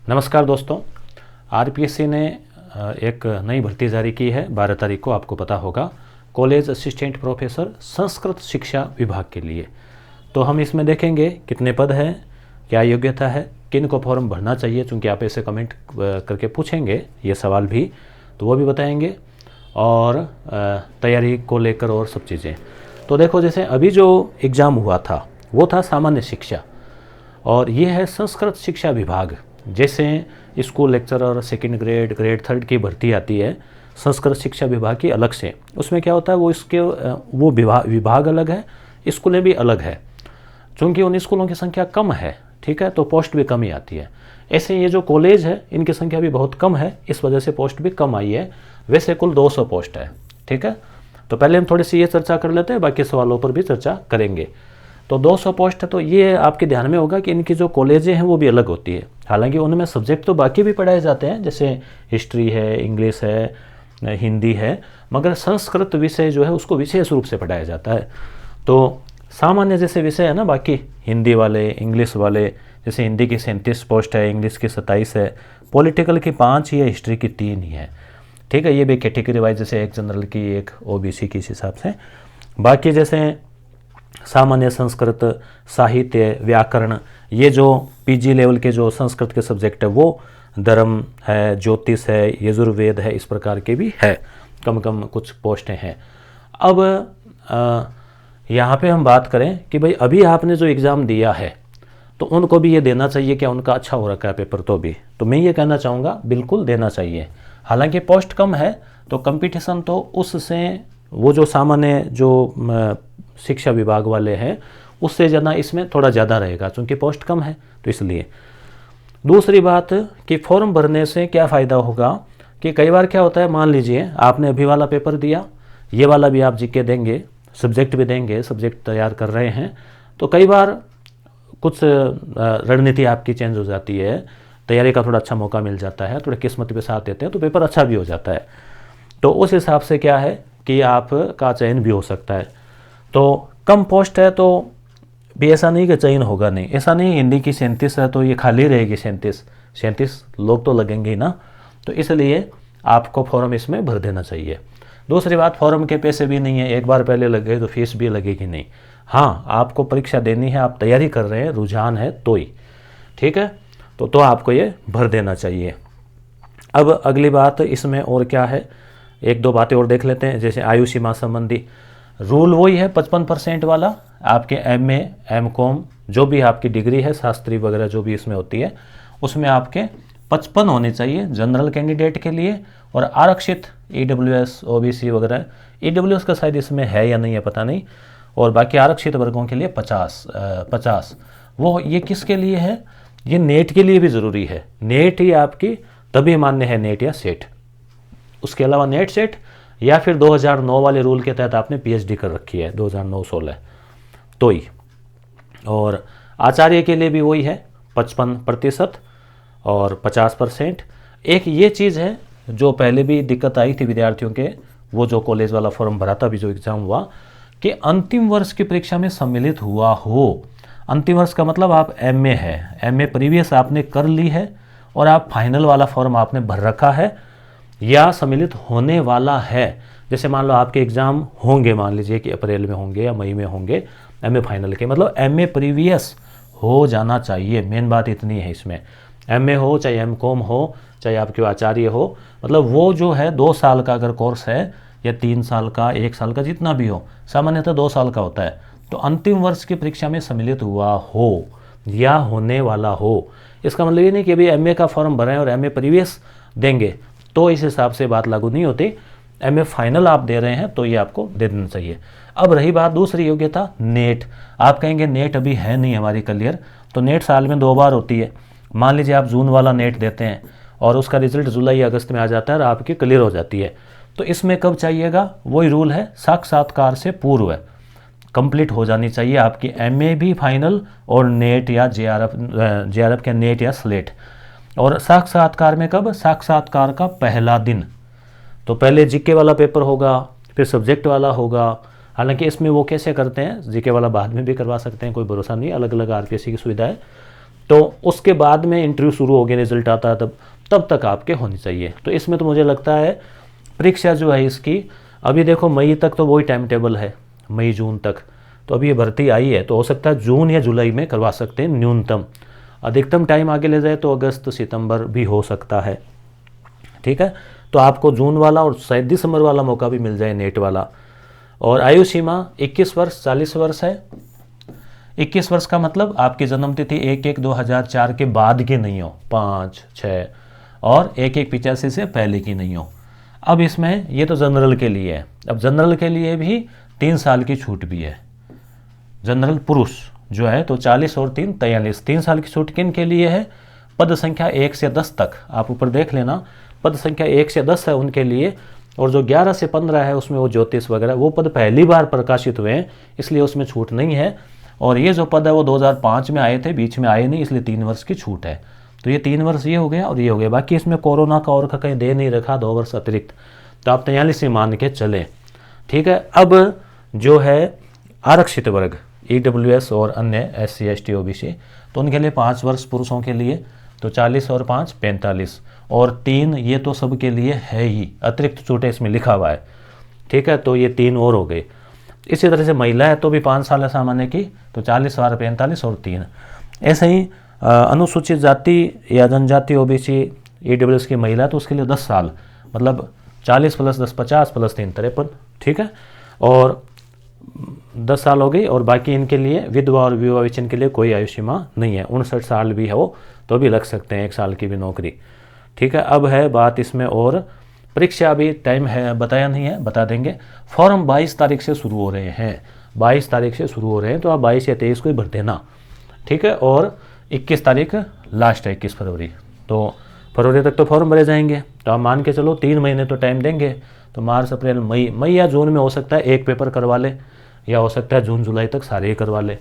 नमस्कार दोस्तों, आरपीएससी ने एक नई भर्ती जारी की है 12 तारीख को, आपको पता होगा, कॉलेज असिस्टेंट प्रोफेसर संस्कृत शिक्षा विभाग के लिए। तो हम इसमें देखेंगे कितने पद हैं, क्या योग्यता है, किन को फॉर्म भरना चाहिए, चूँकि आप ऐसे कमेंट करके पूछेंगे ये सवाल भी, तो वो भी बताएंगे, और तैयारी को लेकर और सब चीज़ें। तो देखो, जैसे अभी जो एग्ज़ाम हुआ था वो था सामान्य शिक्षा, और ये है संस्कृत शिक्षा विभाग। जैसे school lecturer second grade, grade 3 की भर्ती आती है संस्कृत शिक्षा विभाग की अलग से, उसमें क्या होता है वो विभाग अलग है, स्कूलें भी अलग है। चूँकि उन स्कूलों की संख्या कम है, ठीक है, तो पोस्ट भी कम ही आती है। ऐसे ये जो कॉलेज है इनकी संख्या भी बहुत कम है, इस वजह से पोस्ट भी कम आई है। वैसे कुल 200 पोस्ट है, ठीक है। तो पहले हम थोड़ी सी ये चर्चा कर लेते हैं, बाकी सवालों पर भी चर्चा करेंगे। तो 200 पोस्ट है, तो ये आपके ध्यान में होगा कि इनकी जो कॉलेजें हैं वो भी अलग होती है। हालांकि उनमें सब्जेक्ट तो बाकी भी पढ़ाए जाते हैं, जैसे हिस्ट्री है, इंग्लिश है, हिंदी है, मगर संस्कृत विषय जो है उसको विशेष रूप से पढ़ाया जाता है। तो सामान्य जैसे विषय है ना, बाकी हिंदी वाले, इंग्लिश वाले, जैसे हिंदी की 37 पोस्ट है, इंग्लिश की 27 है, पॉलिटिकल की 5 ही है, हिस्ट्री की 3 ही है, ठीक है। ये भी कैटेगरी वाइज, जैसे एक जनरल की, एक ओबीसी की, इस हिसाब से। बाकी जैसे सामान्य संस्कृत, साहित्य, व्याकरण, ये जो पीजी लेवल के जो संस्कृत के सब्जेक्ट है, वो धर्म है, ज्योतिष है, यजुर्वेद है, इस प्रकार के भी है, कम कम कुछ पोस्टें हैं। अब यहाँ पे हम बात करें कि भाई अभी आपने जो एग्ज़ाम दिया है तो उनको भी ये देना चाहिए, क्या उनका अच्छा हो रखा है पेपर? तो मैं ये कहना चाहूँगा बिल्कुल देना चाहिए। हालांकि पोस्ट कम है तो कंपटीशन तो उससे, वो जो सामान्य जो शिक्षा विभाग वाले हैं उससे ज़्यादा इसमें थोड़ा ज़्यादा रहेगा, क्योंकि पोस्ट कम है, तो इसलिए। दूसरी बात कि फॉर्म भरने से क्या फ़ायदा होगा कि कई बार क्या होता है, मान लीजिए आपने अभी वाला पेपर दिया, ये वाला भी आप जीके देंगे, सब्जेक्ट भी देंगे, सब्जेक्ट तैयार कर रहे हैं, तो कई बार कुछ रणनीति आपकी चेंज हो जाती है, तैयारी का थोड़ा अच्छा मौका मिल जाता है, थोड़ा किस्मत के साथ देते हैं तो पेपर अच्छा भी हो जाता है। तो उस हिसाब से क्या है कि आपका चयन भी हो सकता है। तो कम पोस्ट है तो भी ऐसा नहीं कि चयन होगा नहीं, ऐसा नहीं। हिंदी की 37 है तो ये खाली रहेगी, 37 लोग तो लगेंगे ही ना, तो इसलिए आपको फॉर्म इसमें भर देना चाहिए। दूसरी बात, फॉर्म के पैसे भी नहीं है, एक बार पहले लग गए तो फीस भी लगेगी नहीं। हाँ, आपको परीक्षा देनी है, आप तैयारी कर रहे हैं, रुझान है तो ही, ठीक है, तो आपको ये भर देना चाहिए। अब अगली बात इसमें और क्या है, एक दो बातें और देख लेते हैं। जैसे आयु सीमा संबंधी रूल वही है 55% वाला, आपके MA, MCOM जो भी आपकी डिग्री है, शास्त्री वगैरह जो भी इसमें होती है, उसमें आपके 55 होने चाहिए जनरल कैंडिडेट के लिए, और आरक्षित EWS, OBC वगैरह, EWS का शायद इसमें है या नहीं है पता नहीं, और बाकी आरक्षित वर्गों के लिए 50। वो ये किसके लिए है? ये नेट के लिए भी ज़रूरी है। नेट ही आपकी तभी मान्य है, नेट या सेट। उसके अलावा नेट, सेट, या फिर 2009 वाले रूल के तहत आपने PhD कर रखी है 2009-16 तो ही। और आचार्य के लिए भी वही है 55% और 50%। एक ये चीज़ है जो पहले भी दिक्कत आई थी विद्यार्थियों के, वो जो कॉलेज वाला फॉर्म भरा था, अभी जो एग्ज़ाम हुआ, कि अंतिम वर्ष की परीक्षा में सम्मिलित हुआ हो। अंतिम वर्ष का मतलब आप MA है, MA प्रीवियस आपने कर ली है और आप फाइनल वाला फॉर्म आपने भर रखा है या सम्मिलित होने वाला है। जैसे मान लो आपके एग्ज़ाम होंगे, मान लीजिए कि अप्रैल में होंगे या मई में होंगे, MA फाइनल के, मतलब MA प्रीवियस हो जाना चाहिए। मेन बात इतनी है इसमें, MA हो चाहे MCOM हो चाहे आपके आचार्य हो, मतलब वो जो है 2 साल का अगर कोर्स है, या 3 साल का, 1 साल का, जितना भी हो, सामान्यतः 2 साल का होता है, तो अंतिम वर्ष की परीक्षा में सम्मिलित हुआ हो या होने वाला हो। इसका मतलब ये नहीं कि अभी MA का फॉर्म भरें और MA प्रीवियस देंगे तो इस हिसाब से बात लागू नहीं होती। MA फाइनल आप दे रहे हैं तो ये आपको दे देना चाहिए। अब रही बात दूसरी योग्यता, नेट। आप कहेंगे नेट अभी है नहीं हमारी क्लियर, तो नेट साल में 2 बार होती है। मान लीजिए आप जून वाला नेट देते हैं और उसका रिजल्ट जुलाई अगस्त में आ जाता है और आपकी क्लियर हो जाती है, तो इसमें कब चाहिएगा? वही रूल है, साक्षात्कार से पूर्व कंप्लीट हो जानी चाहिए आपकी MA भी फाइनल और नेट या JRF के नेट या स्लेट। और साक्षात्कार में कब? साक्षात्कार का पहला दिन। तो पहले जीके वाला पेपर होगा, फिर सब्जेक्ट वाला होगा। हालांकि इसमें वो कैसे करते हैं, जीके वाला बाद में भी करवा सकते हैं, कोई भरोसा नहीं, अलग अलग आरपीएससी की सुविधा है। तो उसके बाद में इंटरव्यू शुरू हो गया, रिजल्ट आता है तब तक आपके होनी चाहिए। तो इसमें तो मुझे लगता है परीक्षा जो है इसकी, अभी देखो मई तक तो वही टाइम टेबल है, मई जून तक। तो अभी ये भर्ती आई है तो हो सकता है जून या जुलाई में करवा सकते हैं न्यूनतम। अधिकतम टाइम आगे ले जाए तो अगस्त सितंबर भी हो सकता है, ठीक है। तो आपको जून वाला और शायद दिसंबर वाला मौका भी मिल जाए, नेट वाला। और आयु सीमा 21 वर्ष 40 वर्ष है। 21 वर्ष का मतलब आपकी जन्म तिथि 1/1/2004 के बाद की नहीं हो, 5, 6 और 1/1/85 से पहले की नहीं हो। अब इसमें ये तो जनरल के लिए है। अब जनरल के लिए भी 3 साल की छूट भी है। जनरल पुरुष जो है तो 40 और 3 43, 3 साल की छूट किन के लिए है? पद संख्या 1 से 10 तक, आप ऊपर देख लेना, पद संख्या 1 से 10 है उनके लिए। और जो 11 से 15 है उसमें वो ज्योतिष वगैरह, वो पद पहली बार प्रकाशित हुए हैं, इसलिए उसमें छूट नहीं है। और ये जो पद है वो 2005 में आए थे, बीच में आए नहीं, इसलिए 3 वर्ष की छूट है। तो ये 3 वर्ष ये हो गया और ये हो गया। बाकी इसमें कोरोना का और का कहीं दे नहीं रखा, 2 वर्ष अतिरिक्त, तो आप 43 ही मान के चलें, ठीक है। अब जो है आरक्षित वर्ग EWS और अन्य SC ST OBC, तो उनके लिए 5 वर्ष पुरुषों के लिए, तो 40 और 5 45 और 3 ये तो सबके लिए है ही, अतिरिक्त छूटें इसमें लिखा हुआ है, ठीक है। तो ये 3 और हो गए। इसी तरह से महिला है तो भी 5 साल है सामान्य की, तो 40 और 45 और 3। ऐसे ही अनुसूचित जाति या जनजाति OBC EWS की महिला तो उसके लिए 10 साल, मतलब 40 + 10 50 + 3 53, ठीक है। और 10 साल हो गई। और बाकी इनके लिए विधवा और विवाह विच्छिन्न के लिए कोई आयु सीमा नहीं है। 59 साल भी हो तो भी लग सकते हैं, 1 साल की भी नौकरी, ठीक है। अब है बात इसमें, और परीक्षा अभी टाइम है बताया नहीं है, बता देंगे। फॉर्म 22 तारीख से शुरू हो रहे हैं, 22 तारीख से शुरू हो रहे हैं, तो आप 22 या 23 को ही भर देना, ठीक है। और 21 तारीख लास्ट है, 21 फरवरी, तो फरवरी तक तो फॉर्म भरे जाएंगे। तो आप मान के चलो 3 महीने तो टाइम देंगे, तो मार्च अप्रैल मई या जून में हो सकता है एक पेपर करवा ले, या हो सकता है जून जुलाई तक सारे ही करवा ले।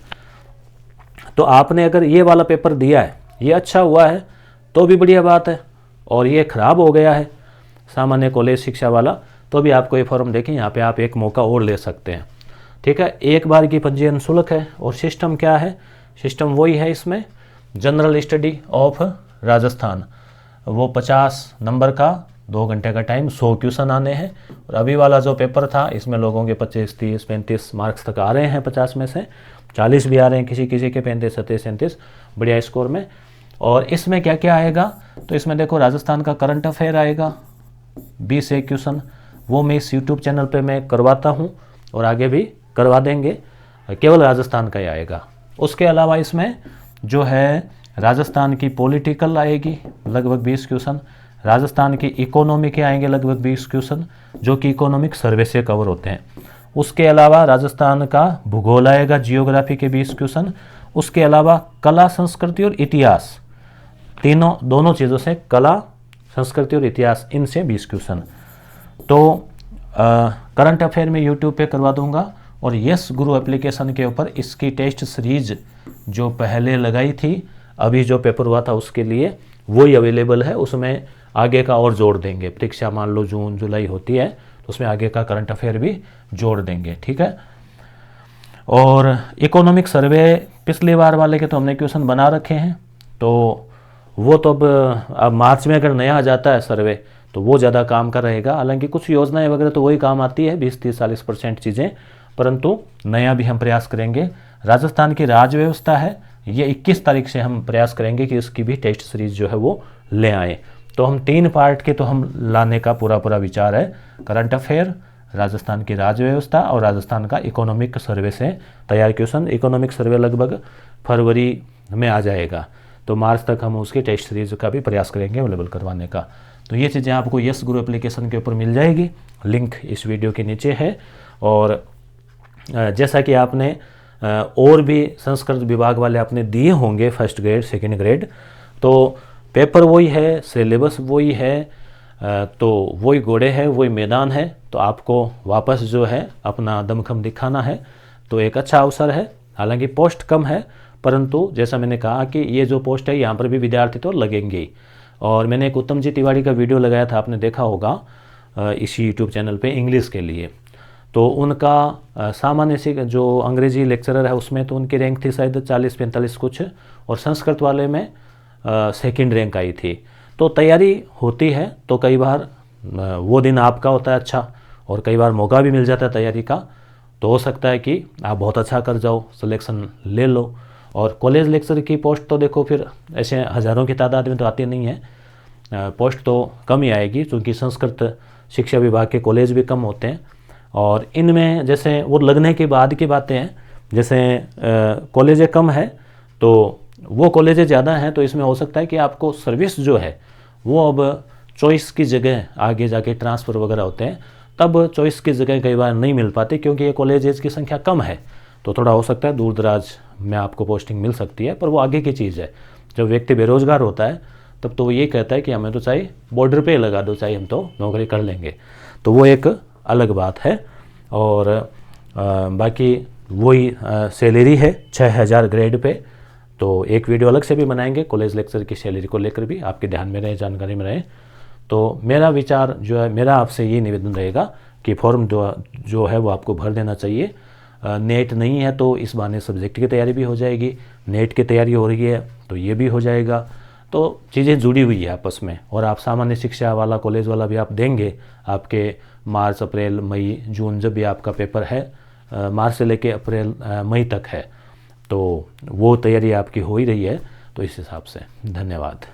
तो आपने अगर ये वाला पेपर दिया है, ये अच्छा हुआ है तो भी बढ़िया बात है, और ये खराब हो गया है सामान्य कॉलेज शिक्षा वाला, तो भी आपको ये फॉर्म देखें, यहाँ पे आप एक मौका और ले सकते हैं, ठीक है। एक बार की पंजीयन शुल्क है। और सिस्टम क्या है? सिस्टम वही है इसमें, जनरल स्टडी ऑफ राजस्थान, वो 50 नंबर का 2 घंटे का टाइम, 100 क्वेश्चन आने हैं। और अभी वाला जो पेपर था इसमें लोगों के 25 30 35 मार्क्स तक आ रहे हैं, 50 में से 40 भी आ रहे हैं, किसी किसी के 35 37 37, बढ़िया स्कोर में। और इसमें क्या क्या आएगा? तो इसमें देखो राजस्थान का करंट अफेयर आएगा 20 एक क्वेश्चन, वो मैं इस यूट्यूब चैनल पे मैं करवाता हूँ और आगे भी करवा देंगे, केवल राजस्थान का ही आएगा। उसके अलावा इसमें जो है राजस्थान की पॉलिटिकल आएगी लगभग 20 क्वेश्चन, राजस्थान की इकोनॉमी के आएंगे लगभग 20 क्वेश्चन, जो कि इकोनॉमिक सर्वे से कवर होते हैं। उसके अलावा राजस्थान का भूगोल आएगा, जियोग्राफी के 20 क्वेश्चन। उसके अलावा कला संस्कृति और इतिहास, दोनों चीज़ों से, कला संस्कृति और इतिहास, इनसे 20 क्वेश्चन। तो करंट अफेयर में यूट्यूब पे करवा दूंगा। और यस गुरु एप्लीकेशन के ऊपर इसकी टेस्ट सीरीज जो पहले लगाई थी, अभी जो पेपर हुआ था उसके लिए, वही अवेलेबल है। उसमें आगे का और जोड़ देंगे, परीक्षा मान लो जून जुलाई होती है तो उसमें आगे का करंट अफेयर भी जोड़ देंगे, ठीक है। और इकोनॉमिक सर्वे पिछली बार वाले के तो हमने क्वेश्चन बना रखे हैं, तो वो तो अब मार्च में अगर नया आ जाता है सर्वे तो वो ज़्यादा काम का रहेगा। हालांकि कुछ योजनाएं वगैरह तो वही काम आती है, 20-30-40% चीज़ें, परंतु नया भी हम प्रयास करेंगे। राजस्थान की राज्य व्यवस्था है, ये 21 तारीख से हम प्रयास करेंगे कि उसकी भी टेस्ट सीरीज जो है वो ले आएँ। तो हम 3 पार्ट के तो हम लाने का पूरा विचार है, करंट अफेयर, राजस्थान की राज्य व्यवस्था और राजस्थान का इकोनॉमिक सर्वे से तैयार क्वेश्चन। इकोनॉमिक सर्वे लगभग फरवरी में आ जाएगा, तो मार्च तक हम उसकी टेस्ट सीरीज का भी प्रयास करेंगे अवेलेबल करवाने का। तो ये चीज़ें आपको यस गुरु एप्लीकेशन के ऊपर मिल जाएगी, लिंक इस वीडियो के नीचे है। और जैसा कि आपने और भी संस्कृत विभाग वाले आपने दिए होंगे फर्स्ट ग्रेड सेकंड ग्रेड, तो पेपर वही है, सिलेबस वही है, तो वही घोड़े है, वही मैदान है। तो आपको वापस जो है अपना दमखम दिखाना है, तो एक अच्छा अवसर है। हालांकि पोस्ट कम है, परंतु जैसा मैंने कहा कि ये जो पोस्ट है यहाँ पर भी विद्यार्थी तो लगेंगे ही। और मैंने एक उत्तम जी तिवारी का वीडियो लगाया था, आपने देखा होगा इसी यूट्यूब चैनल पे, इंग्लिश के लिए। तो उनका सामान्य से जो अंग्रेजी लेक्चरर है उसमें तो उनकी रैंक थी शायद 40-45 कुछ, और संस्कृत वाले में सेकंड रैंक आई थी। तो तैयारी होती है तो कई बार वो दिन आपका होता है अच्छा, और कई बार मौका भी मिल जाता है तैयारी का, तो हो सकता है कि आप बहुत अच्छा कर जाओ, सिलेक्शन ले लो। और कॉलेज लेक्चर की पोस्ट तो देखो फिर ऐसे हज़ारों की तादाद में तो आती नहीं है, पोस्ट तो कम ही आएगी, क्योंकि संस्कृत शिक्षा विभाग के कॉलेज भी कम होते हैं। और इनमें जैसे वो लगने के बाद की बातें हैं, जैसे कॉलेजें कम है तो वो कॉलेजें ज़्यादा हैं, तो इसमें हो सकता है कि आपको सर्विस जो है वो अब चॉइस की जगह आगे जाके ट्रांसफ़र वगैरह होते हैं, तब चॉइस की जगह कई बार नहीं मिल पाती, क्योंकि ये कॉलेजेस की संख्या कम है। तो थोड़ा हो सकता है दूर दराज में आपको पोस्टिंग मिल सकती है, पर वो आगे की चीज़ है। जब व्यक्ति बेरोज़गार होता है तब तो वो ये कहता है कि हमें तो चाहे बॉर्डर पे लगा दो, चाहे हम तो नौकरी कर लेंगे, तो वो एक अलग बात है। और बाकी वही सैलरी है 6000 ग्रेड पे। तो एक वीडियो अलग से भी बनाएंगे कॉलेज लेक्चर की सैलरी को लेकर भी, आपके ध्यान में रहे, जानकारी में रहे। तो मेरा विचार जो है, मेरा आपसे ये निवेदन रहेगा कि फॉर्म जो है वो आपको भर देना चाहिए। नेट नहीं है तो इस बहाने सब्जेक्ट की तैयारी भी हो जाएगी, नेट की तैयारी हो रही है तो ये भी हो जाएगा। तो चीज़ें जुड़ी हुई है आपस में। और आप सामान्य शिक्षा वाला कॉलेज वाला भी आप देंगे, आपके मार्च अप्रैल मई जून जब भी आपका पेपर है, मार्च से लेके अप्रैल मई तक है, तो वो तैयारी आपकी हो ही रही है। तो इस हिसाब से धन्यवाद।